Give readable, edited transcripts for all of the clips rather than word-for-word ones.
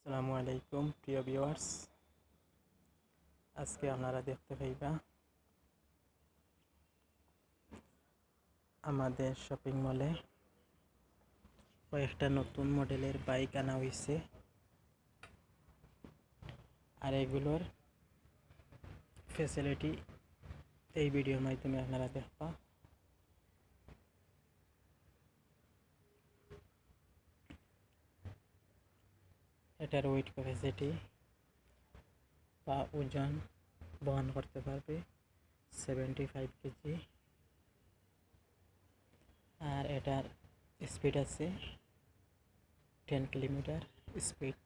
আসসালামু আলাইকুম প্রিয় ভিউয়ার্স। আজকে আপনারা দেখতে পাইবা আমাদের শপিং মলে কয়েকটা নতুন মডেলের বাইক আনা হয়েছে, আর এগুলোর ফ্যাসিলিটি এই ভিডিওর মাধ্যমে আপনারা দেখবা। এটার ওয়েট ক্যাপাসিটি বা ওজন বহন করতে পারবে 75 কেজি, আর এটার স্পিড আছে 10 কিলোমিটার স্পিড।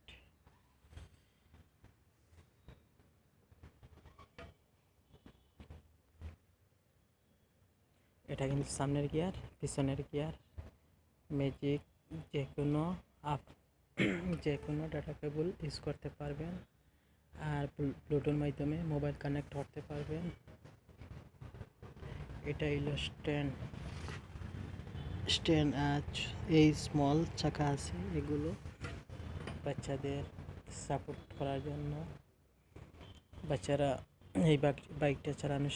এটা কিন্তু সামনের গিয়ার, পিছনের গিয়ার, ম্যাজিক, যে কোনো ডাটা কেবল ইউজ করতে পারবেন, আর ব্লুটুথের মাধ্যমে মোবাইল কানেক্ট করতে পারবেন। এটা হলো স্ট্যান্ড আজ এই স্মল চাকা আছে, এগুলো বাচ্চাদের সাপোর্ট করার জন্য। বাচ্চারা এই বাইকটা চালানো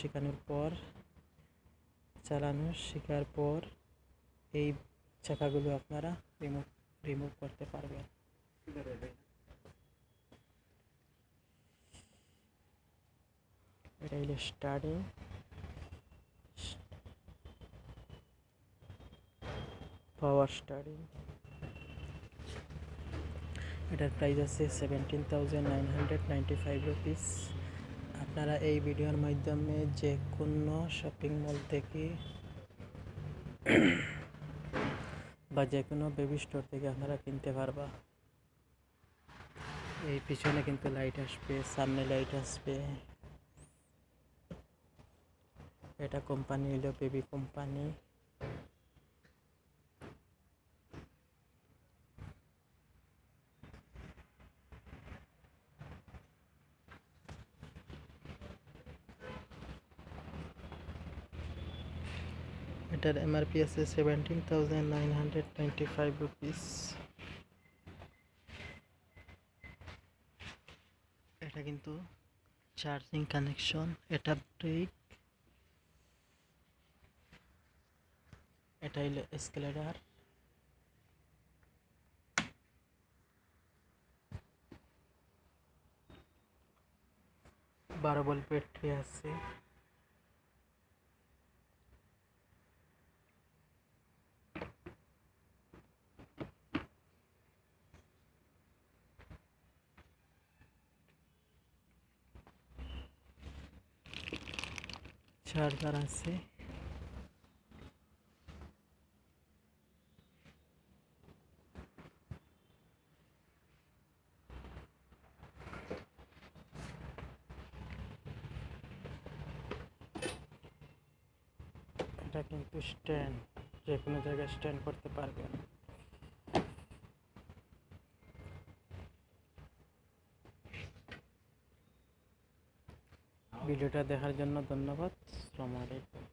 শেখার পর এই চাকাগুলো আপনারা রিমুভ করতে পারবেন। এটা হলো স্টার্টিং, পাওয়ার স্টার্টিং। এটার প্রাইস আছে 17,995 রুপিস। আপনারা এই ভিডিওর মাধ্যমে যে কোনো শপিং মল থেকে বা যে কোনো বেবি স্টোর থেকে আপনারা কিনতে পারবা। এই পিছনে কিন্তু লাইট আসবে, সামনে লাইট আসবে। এটা কোম্পানি হলো বেবি কোম্পানি। এটার এমআরপি আছে 17,995 রুপিস। এটা কিন্তু চার্জিং কানেকশন, এটা ব্রেক, এটা হলো এসকেলেটর। বারো ভোল্ট ব্যাটারি আছে। চার্জার আছে। এটা কিন্তু স্ট্যান্ড, যে কোনো জায়গায় স্ট্যান্ড করতে পারবেন। ভিডিওটা দেখার জন্য ধন্যবাদ। আসসালামু আলাইকুম।